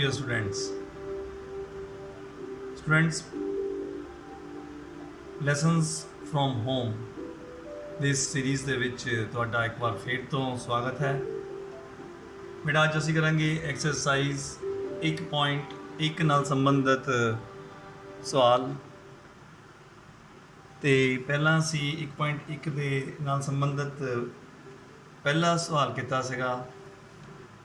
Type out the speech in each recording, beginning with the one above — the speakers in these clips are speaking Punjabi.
dear students lessons from home this series ਦੇ ਵਿੱਚ ਤੁਹਾਡਾ ਇੱਕ ਵਾਰ ਫੇਰ ਤੋਂ ਸਵਾਗਤ ਹੈ ਬੇਟਾ। ਅੱਜ ਅਸੀਂ ਕਰਾਂਗੇ ਐਕਸਰਸਾਈਜ਼ 1.1 ਨਾਲ ਸੰਬੰਧਿਤ ਸਵਾਲ। ਤੇ ਪਹਿਲਾਂ ਅਸੀਂ 1.1 ਦੇ ਨਾਲ ਸੰਬੰਧਿਤ ਪਹਿਲਾ ਸਵਾਲ ਕੀਤਾ ਸੀਗਾ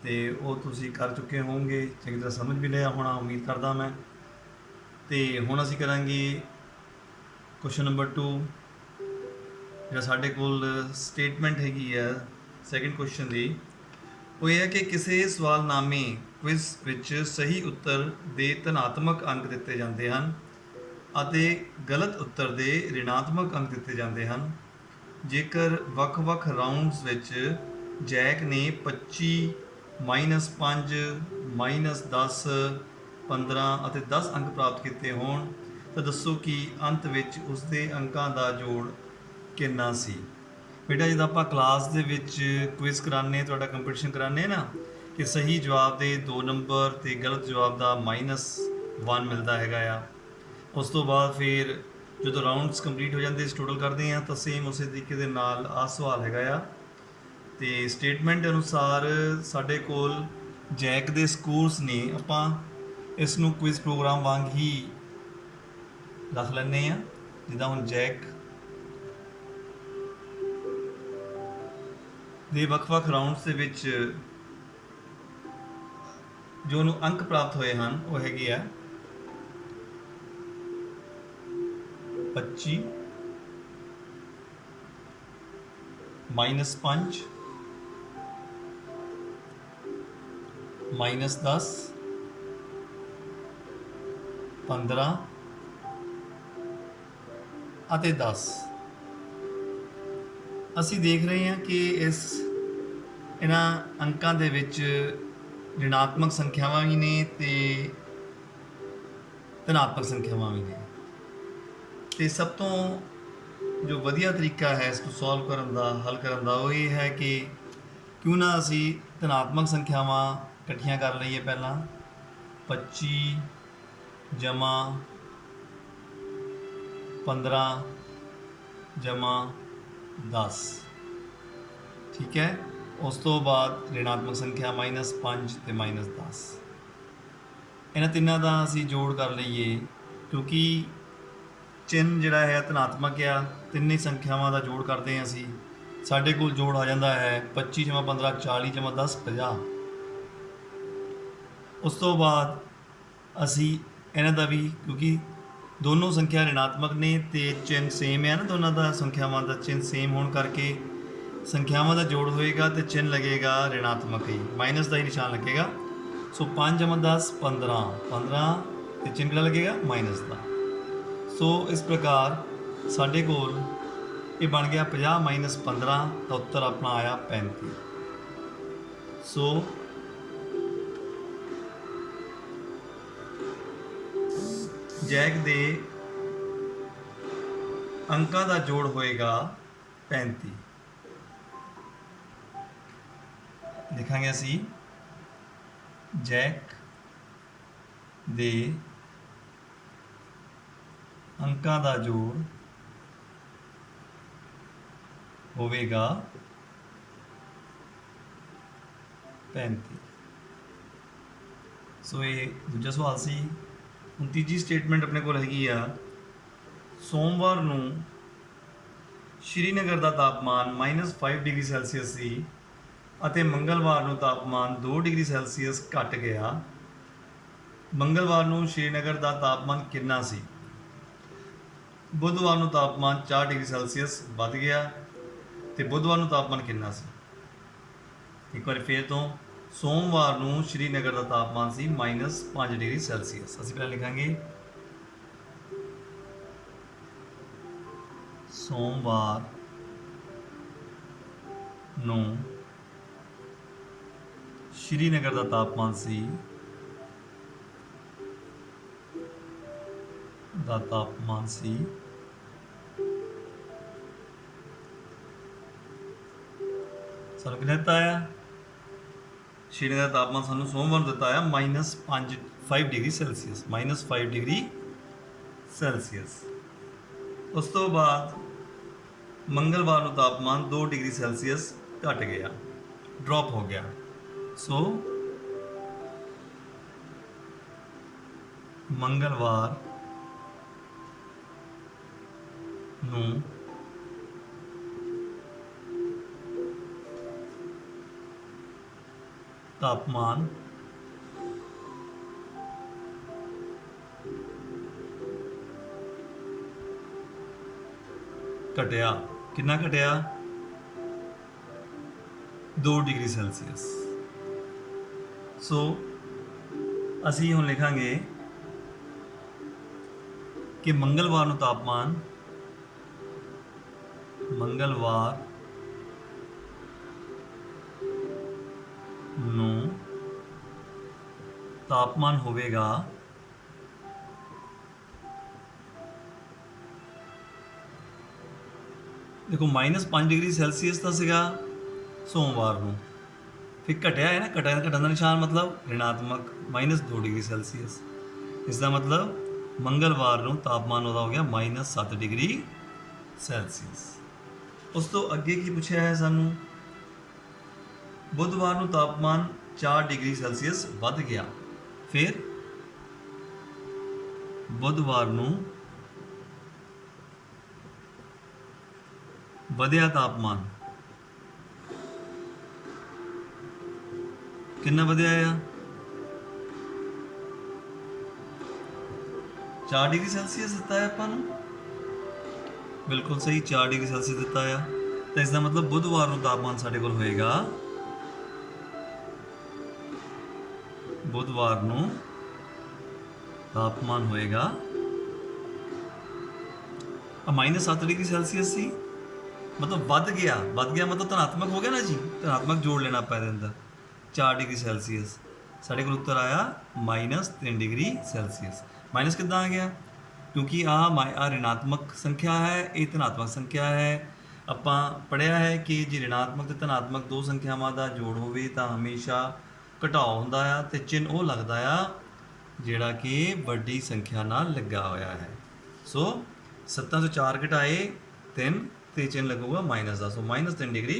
ਤੇ ਉਹ ਤੁਸੀਂ ਕਰ ਚੁੱਕੇ ਹੋਵੋਗੇ, ਚੰਗੀ ਤਰ੍ਹਾਂ ਸਮਝ ਵੀ ਲਿਆ ਹੋਣਾ ਉਮੀਦ ਕਰਦਾ ਮੈਂ। ਤੇ ਹੁਣ ਅਸੀਂ ਕਰਾਂਗੇ ਕੁਐਸਚਨ ਨੰਬਰ 2 ਜਿਹੜਾ ਸਾਡੇ ਕੋਲ ਸਟੇਟਮੈਂਟ ਹੈਗੀ ਆ ਸੈਕਿੰਡ ਕੁਐਸਚਨ ਦੀ। ਉਹ ਇਹ ਹੈ ਕਿ ਕਿਸੇ ਸਵਾਲਨਾਮੇ ਕੁਇਜ਼ ਵਿੱਚ ਸਹੀ ਉੱਤਰ ਦੇ ਧਨਾਤਮਕ ਅੰਕ ਦਿੱਤੇ ਜਾਂਦੇ ਹਨ ਅਤੇ ਗਲਤ ਉੱਤਰ ਦੇ ਰਿਣਾਤਮਕ ਅੰਕ ਦਿੱਤੇ ਜਾਂਦੇ ਹਨ। ਜੇਕਰ ਵੱਖ-ਵੱਖ ਰਾਊਂਡਸ ਵਿੱਚ ਜੈਕ ਨੇ 25 -5 -10 15 ਅਤੇ 10 ਅੰਕ ਪ੍ਰਾਪਤ ਕੀਤੇ ਹੋਣ ਤਾਂ ਦੱਸੋ ਕਿ ਅੰਤ ਵਿੱਚ ਉਸਦੇ ਅੰਕਾਂ ਦਾ ਜੋੜ ਕਿੰਨਾ ਸੀ। ਬੇਟਾ ਜਦੋਂ ਆਪਾਂ ਕਲਾਸ ਦੇ ਵਿੱਚ ਕੁਇਜ਼ ਕਰਾਉਂਦੇ, ਤੁਹਾਡਾ ਕੰਪੀਟੀਸ਼ਨ ਕਰਾਉਂਦੇ ਨਾ, ਕਿ ਸਹੀ ਜਵਾਬ ਦੇ 2 ਨੰਬਰ ਅਤੇ ਗਲਤ ਜਵਾਬ ਦਾ -1 ਮਿਲਦਾ ਹੈਗਾ ਆ। ਉਸ ਤੋਂ ਬਾਅਦ ਫਿਰ ਜਦੋਂ ਰਾਊਂਡਸ ਕੰਪਲੀਟ ਹੋ ਜਾਂਦੇ, ਟੋਟਲ ਕਰਦੇ ਹਾਂ ਤਾਂ ਸੇਮ ਉਸੇ ਤਰੀਕੇ ਦੇ ਨਾਲ ਆਹ ਸਵਾਲ ਹੈਗਾ ਆ। ਤੇ ਸਟੇਟਮੈਂਟ ਅਨੁਸਾਰ ਸਾਡੇ ਕੋਲ ਜੈਕ ਦੇ ਸਕੋਰਸ ਨੇ, ਆਪਾਂ ਇਸ ਨੂੰ ਕੁਇਜ਼ ਪ੍ਰੋਗਰਾਮ ਵਾਂਗ ਹੀ ਰੱਖ ਲੈਂਦੇ ਹਾਂ। ਜਿੱਦਾਂ ਹੁਣ ਜੈਕ ਦੇ ਵੱਖ-ਵੱਖ ਰਾਊਂਡਸ ਦੇ ਵਿੱਚ ਜੋ ਉਹਨੂੰ ਅੰਕ ਪ੍ਰਾਪਤ ਹੋਏ ਹਨ ਉਹ ਹੈਗੇ ਆ 25 -5 -10 15 ਅਤੇ 10। ਅਸੀਂ ਦੇਖ ਰਹੇ ਹਾਂ ਕਿ ਇਹਨਾਂ ਅੰਕਾਂ ਦੇ ਵਿੱਚ ਰਿਣਾਤਮਕ ਸੰਖਿਆਵਾਂ ਵੀ ਨੇ ਤੇ ਧਨਾਤਮਕ ਸੰਖਿਆਵਾਂ ਵੀ ਨੇ। ਤੇ ਸਭ ਤੋਂ ਜੋ ਵਧੀਆ ਤਰੀਕਾ ਹੈ ਇਸ ਨੂੰ ਸੋਲਵ ਕਰਨ ਦਾ, ਹੱਲ ਕਰਨ ਦਾ, ਉਹ ਇਹ ਹੈ ਕਿ ਕਿਉਂ ਨਾ ਅਸੀਂ ਧਨਾਤਮਕ ਸੰਖਿਆਵਾਂ ਇਕੱਠੀਆਂ ਕਰ ਲਈਏ। ਪਹਿਲਾਂ 25 ਜਮਾ 15 ਜਮਾ 10, ਠੀਕ ਹੈ। ਉਸ ਤੋਂ ਬਾਅਦ ਰਿਣਾਤਮਕ ਸੰਖਿਆ -5 ਤੇ -10, ਇਹਨਾਂ ਤਿੰਨਾਂ ਦਾ ਅਸੀਂ ਜੋੜ ਕਰ ਲਈਏ। ਕਿਉਂਕਿ ਚਿੰਨ੍ਹ ਜਿਹੜਾ ਹੈ ਧਨਾਤਮਕ ਆ, ਤਿੰਨੇ ਸੰਖਿਆਵਾਂ ਦਾ ਜੋੜ ਕਰਦੇ ਹਾਂ ਅਸੀਂ, ਸਾਡੇ ਕੋਲ ਜੋੜ ਆ ਜਾਂਦਾ ਹੈ 25 ਜਮਾ 15 40 ਜਮਾ 10 50। ਉਸ ਤੋਂ ਬਾਅਦ ਅਸੀਂ ਇਹਨਾਂ ਦਾ ਵੀ, ਕਿਉਂਕਿ ਦੋਨੋਂ ਸੰਖਿਆ ਰਿਣਾਤਮਕ ਨੇ ਤੇ ਚਿੰਨ੍ਹ ਸੇਮ ਹੈ ਨਾ, ਦੋਨਾਂ ਦਾ ਸੰਖਿਆਵਾਂ ਦਾ ਚਿੰਨ੍ਹ ਸੇਮ ਹੋਣ ਕਰਕੇ ਸੰਖਿਆਵਾਂ ਦਾ ਜੋੜ ਹੋਏਗਾ ਤੇ ਚਿੰਨ੍ਹ ਲੱਗੇਗਾ ਰਿਣਾਤਮਕ ਹੀ, ਮਾਈਨਸ ਦਾ ਹੀ ਨਿਸ਼ਾਨ ਲੱਗੇਗਾ। ਸੋ 5 ਜਮਾ 10 15 15 ਤੇ ਚਿੰਨ੍ਹ ਕਿਹੜਾ ਲੱਗੇਗਾ ਮਾਈਨਸ ਦਾ। ਸੋ ਇਸ ਪ੍ਰਕਾਰ ਸਾਡੇ ਕੋਲ ਇਹ ਬਣ ਗਿਆ 50 - 15 ਤਾਂ ਉੱਤਰ ਆਪਣਾ ਆਇਆ 35। ਸੋ ਜੈਕ ਦੇ ਅੰਕਾਂ ਦਾ ਜੋੜ ਹੋਏਗਾ 35। ਲਿਖਾਂਗੇ ਅਸੀਂ ਜੈਕ ਦੇ ਅੰਕਾਂ ਦਾ ਜੋੜ ਹੋਵੇਗਾ 35। ਸੋ ਇਹ ਦੂਜਾ ਸਵਾਲ ਸੀ। ਹੁਣ ਤੀਜੀ ਸਟੇਟਮੈਂਟ ਆਪਣੇ ਕੋਲ ਹੈਗੀ ਆ, ਸੋਮਵਾਰ ਨੂੰ ਸ਼੍ਰੀਨਗਰ ਦਾ ਤਾਪਮਾਨ -5 ਡਿਗਰੀ ਸੈਲਸੀਅਸ ਸੀ ਅਤੇ ਮੰਗਲਵਾਰ ਨੂੰ ਤਾਪਮਾਨ 2 ਡਿਗਰੀ ਸੈਲਸੀਅਸ ਘਟ ਗਿਆ। ਮੰਗਲਵਾਰ ਨੂੰ ਸ਼੍ਰੀਨਗਰ ਦਾ ਤਾਪਮਾਨ ਕਿੰਨਾ ਸੀ। ਬੁੱਧਵਾਰ ਨੂੰ ਤਾਪਮਾਨ 4 ਡਿਗਰੀ ਸੈਲਸੀਅਸ ਵੱਧ ਗਿਆ ਤੇ ਬੁੱਧਵਾਰ ਨੂੰ ਤਾਪਮਾਨ ਕਿੰਨਾ ਸੀ। ਇੱਕ ਵਾਰ ਫੇਰ ਤੋਂ, ਸੋਮਵਾਰ ਨੂੰ ਸ਼੍ਰੀਨਗਰ ਦਾ ਤਾਪਮਾਨ ਸੀ -5 ਡਿਗਰੀ ਸੈਲਸੀਅਸ। ਅਸੀਂ ਪਹਿਲਾਂ ਲਿਖਾਂਗੇ ਸੋਮਵਾਰ ਨੂੰ ਸ਼੍ਰੀਨਗਰ ਦਾ ਤਾਪਮਾਨ ਸੀ ਸਾਨੂੰ ਕਿੰਨਾ ਦਿੱਤਾ ਆ श्रीनगर का तापमान सानू सोमवार दिता है -5 डिग्री सैल्सीयस, -5 डिग्री सैल्सीयस। उस तो बाद मंगलवार को तापमान 2 डिग्री सैल्सीयस घट गया, ड्रॉप हो गया। सो मंगलवार ਨੂੰ तापमान घटिया, कितना घटिया? 2 डिग्री सैल्सीयस। सो असी हुण लिखांगे कि मंगलवार ਨੂੰ तापमान मंगलवार ਨੂੰ तापमान होवेगा देखो -5 डिग्री सैल्सीयस का सीगा सोमवार ਨੂੰ, फिर घटिया है ना, घटन का निशान मतलब ऋणात्मक -2 डिग्री सैल्सीयस। इसका मतलब मंगलवार ਨੂੰ तापमान ਉਹਦਾ हो गया -7 डिग्री सैल्सीयस। उस तो अगे की पूछा है सानू, बुधवार ਨੂੰ तापमान 4 डिग्री सैल्सीयस वध गया। फिर बुधवार ਨੂੰ ਵਧਿਆ तापमान कितना ਵਧਿਆ ਆ? 4 डिग्री सैल्सीयस दिता है ਆਪਾਂ ਨੂੰ, बिल्कुल सही 4 डिग्री सैल्सीयस दिता है। तो इसका मतलब बुधवार ਨੂੰ तापमान साढ़े कोल होएगा, बुधवार ਨੂੰ तापमान होएगा -7 डिग्री सैल्सीयस सी, मतलब वध गया मतलब धनात्मक हो गया ना जी, धनात्मक जोड़ लेना पै अंदर 4 डिग्री सैल्सीयस। साढ़े को उत्तर आया -3 डिग्री सैल्सीयस। माइनस कितना आ गया? क्योंकि आ ऋणात्मक संख्या है, ये धनात्मक संख्या है। ਆਪਾਂ पढ़िया है कि जे ऋणात्मक ਤੇ ਧਨਾत्मक दो संख्यावां ਦਾ जोड़ ਹੋਵੇ ਤਾਂ हमेशा ਘਟਾਓ ਹੁੰਦਾ ਆ, ਤੇ ਚਿੰਨ ਉਹ ਲੱਗਦਾ ਆ ਜਿਹੜਾ ਕਿ ਵੱਡੀ ਸੰख्या ਨਾਲ ਲੱਗਾ ਹੋਇਆ ਹੈ। ਸੋ 7 ਤੋਂ 4 ਘਟਾਏ 3 ਤੇ ਚਿੰਨ ਲੱਗੂਗਾ ਮਾਈਨਸ ਦਾ, ਸੋ -3 डिग्री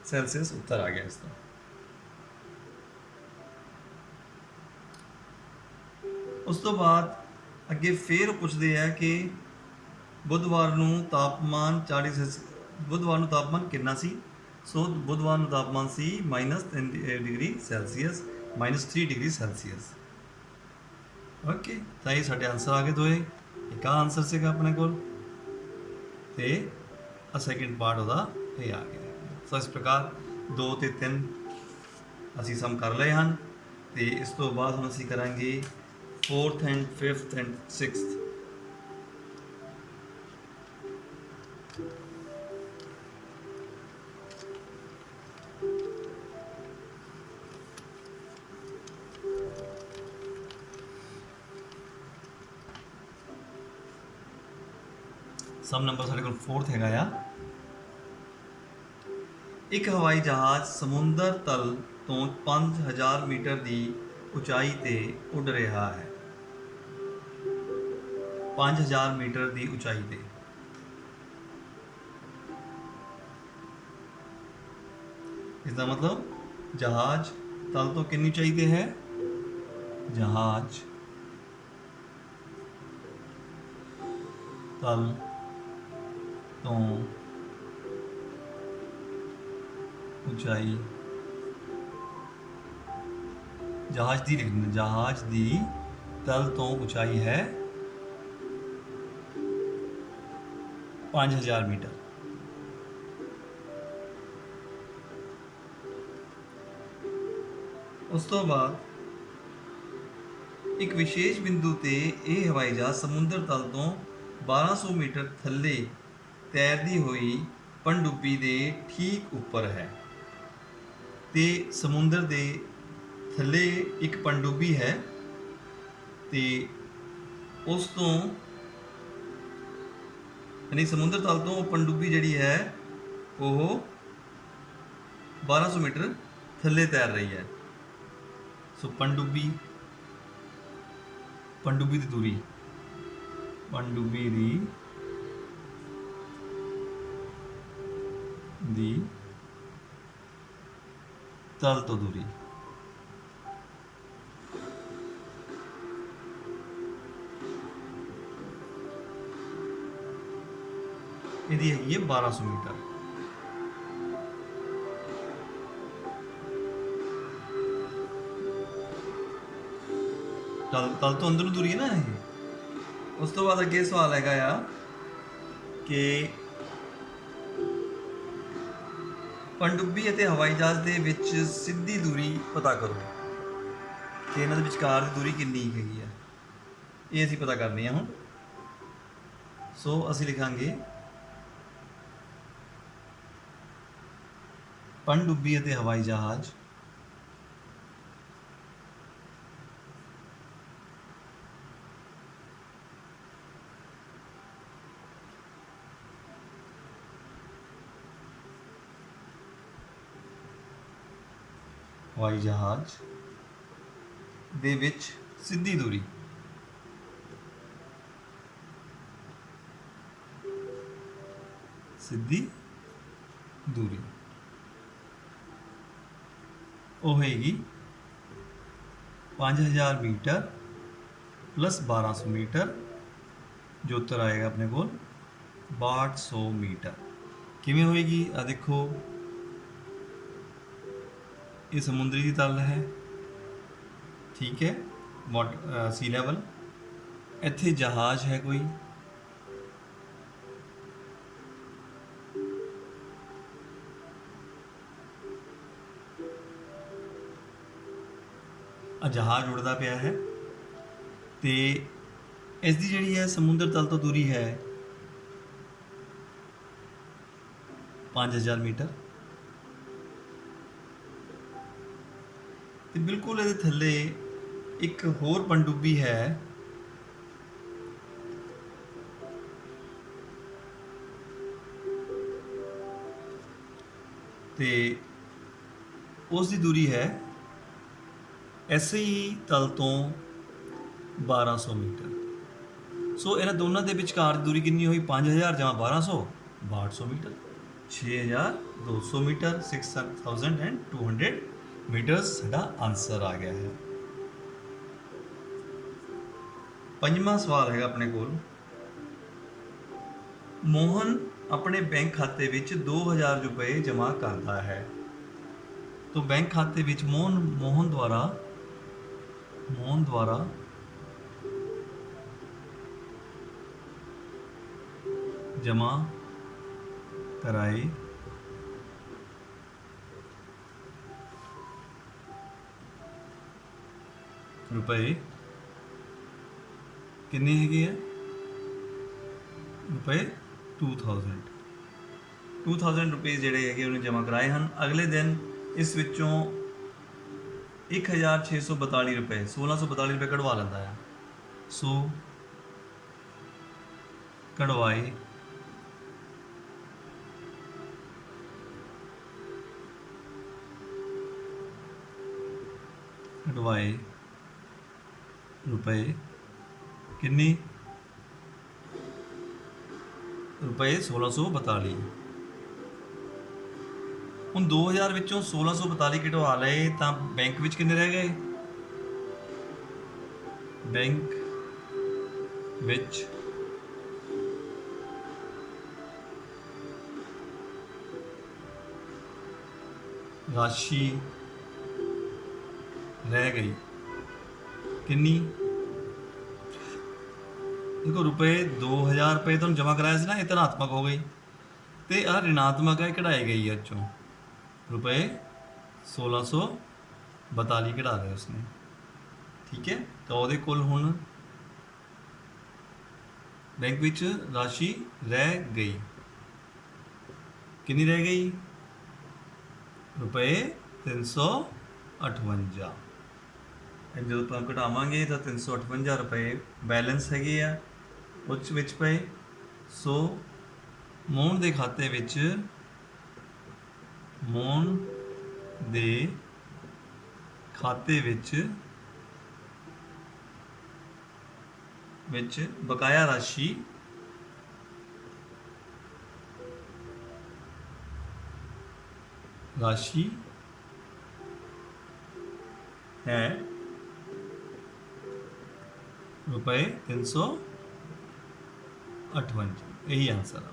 ਸੈਲਸੀਅਸ ਉੱਤਰ ਆ ਗਿਆ ਇਸ ਦਾ। ਉਸ ਤੋਂ ਬਾਅਦ ਅੱਗੇ ਫੇਰ ਪੁੱਛਦੇ ਆ ਕਿ ਬੁੱਧਵਾਰ ਨੂੰ ਤਾਪਮਾਨ 40 बुधवार ਨੂੰ तापमान कितना सी? सो बुधवार ਨੂੰ तापमान सी -3 degree Celsius, -3 degree Celsius. Okay, तो ये साढ़े आंसर आ गए दोए। एक आंसर से अपने को सैकेंड पार्ट वह ये आ गया। सो इस प्रकार 2 ते 3 असी सम कर लए हैं। तो इस तो बाद हम असी करांगे 4th and 5th and 6th। Some number साढ़े को 4th हैगा आ। एक हवाई जहाज समुंदर तल तो 5000 मीटर की उचाई ते उड़ रहा है। 5000 मीटर की उचाई ते इसका मतलब जहाज तल तो कितनी ऊंचाई ते है? जहाज तल तो ऊंचाई, जहाज दी लिखना, जहाज दी तल तो ऊंचाई है 5000 मीटर। उस तो बाद एक विशेष बिंदु ते यह हवाई जहाज समुद्र तल तो 1200 मीटर थले तैरती हुई पनडुब्बी दे ठीक उपर है। ते समुद्र दे थले एक पनडुब्बी है, ते उस तो यानी समुद्र तल तो पनडुब्बी जिहड़ी है वो 1200 मीटर थले तैर रही है। ਸੋ ਪਣਡੁੱਬੀ ਦੀ ਦੂਰੀ, ਪਣਡੁੱਬੀ ਦੀ ਤਲ ਤੋਂ ਦੂਰੀ, ਇਹਦੀ ਹੈਗੀ ਹੈ 1200 ਮੀਟਰ। ਤਲ ਤੋਂ ਅੰਦਰ ਨੂੰ ਦੂਰੀ ਹੈ ਨਾ ਇਹ। ਉਸ ਤੋਂ ਬਾਅਦ ਅੱਗੇ ਸਵਾਲ ਹੈਗਾ ਆ ਕਿ ਪਣਡੁੱਬੀ ਅਤੇ ਹਵਾਈ ਜਹਾਜ਼ ਦੇ ਵਿੱਚ ਸਿੱਧੀ ਦੂਰੀ ਪਤਾ ਕਰੋ ਕਿ ਇਹਨਾਂ ਦੇ ਵਿਚਕਾਰ ਦੀ ਦੂਰੀ ਕਿੰਨੀ ਹੈਗੀ ਆ। ਇਹ ਅਸੀਂ ਪਤਾ ਕਰਨੀ ਆ ਹੁਣ। ਸੋ ਅਸੀਂ ਲਿਖਾਂਗੇ ਪਣਡੁੱਬੀ ਅਤੇ ਹਵਾਈ ਜਹਾਜ਼ ਦੇ ਵਿੱਚ ਸਿੱਧੀ ਦੂਰੀ ਉਹ ਹੋਏਗੀ 5000 ਮੀਟਰ ਪਲੱਸ 1200 ਮੀਟਰ, ਜੋ ਉੱਤਰ ਆਏਗਾ ਆਪਣੇ ਕੋਲ 6200 ਮੀਟਰ। ਕਿਵੇਂ ਹੋਏਗੀ? ਆ ਦੇਖੋ, ਇਹ ਸਮੁੰਦਰੀ ਦੀ ਤਲ ਹੈ, ਠੀਕ ਹੈ, ਸੀ ਲੈਵਲ। ਇੱਥੇ ਜਹਾਜ਼ ਹੈ ਕੋਈ, ਜਹਾਜ਼ ਉੜਦਾ ਪਿਆ ਹੈ, ਤੇ ਇਸ ਦੀ ਜਿਹੜੀ ਹੈ ਸਮੁੰਦਰ ਤਲ ਤੋਂ ਦੂਰੀ ਹੈ 5000 ਮੀਟਰ। ਤੇ ਬਿਲਕੁਲ ਇਹਦੇ ਥੱਲੇ ਇੱਕ ਹੋਰ ਪਣਡੁੱਬੀ ਹੈ, ਤੇ ਉਸ ਦੀ ਦੂਰੀ ਹੈ ਐਸੇ ਹੀ ਤਲ ਤੋਂ 1200 ਮੀਟਰ। ਸੋ ਇਹਨਾਂ ਦੋਨਾਂ ਦੇ ਵਿਚਕਾਰ ਦੂਰੀ ਕਿੰਨੀ ਹੋਈ? 5000 ਜਮਾ 1200, 6200 ਮੀਟਰ, 6200 ਮੀਟਰ, 6200 ਮੀਟਰ ਸਾਡਾ ਆਨਸਰ ਆ ਗਿਆ ਹੈ। ਪੰਜਵਾਂ ਸਵਾਲ ਹੈਗਾ ਆਪਣੇ ਕੋਲ, ਮੋਹਨ ਆਪਣੇ ਬੈਂਕ ਖਾਤੇ ਵਿੱਚ 2000 ਰੁਪਏ ਜਮ੍ਹਾਂ ਕਰਦਾ ਹੈ। तो बैंक खाते ਵਿੱਚ मोहन द्वारा जमा कराए रुपए कितने है रुपए 2000 रुपये ਜਿਹੜੇ ਹੈਗੇ ਉਹਨੇ ਜਮ੍ਹਾਂ ਕਰਾਏ ਹਨ। ਅਗਲੇ ਦਿਨ ਇਸ ਵਿੱਚੋਂ 1642 ਰੁਪਏ 1642 ਰੁਪਏ ਕਢਵਾ ਲੈਂਦਾ ਹੈ। ਸੋ ਕਢਵਾਏ रुपए कितने रुपए 1642। ਹੁਣ 2000 ਵਿੱਚੋਂ 1642 ਕਢਵਾ ਲਏ ਤਾਂ ਬੈਂਕ ਵਿੱਚ ਕਿੰਨੇ ਰਹਿ ਗਏ? ਬੈਂਕ ਵਿੱਚ ਰਾਸ਼ੀ ਰਹਿ ਗਈ ਕਿੰਨੀ? देखो रुपए 2000 रुपये तो जमा कराया से ना, ये धनात्मक हो गई, तो आ ऋणात्मक है कढ़ाई गई है चों रुपए 1642 कढ़ा रहे उसने, ठीक है। तो वो कोल हुण बैंक विच राशि रह गई कितनी रह गई? रुपए 358। जो आप घटावांगे तो 358 रुपए बैलेंस हैगे आ उस विच पए। सो मोहन दे खाते विच ਖਾਤੇ ਵਿੱਚ ਬਕਾਇਆ ਰਾਸ਼ੀ है रुपये 358। यही आंसर है।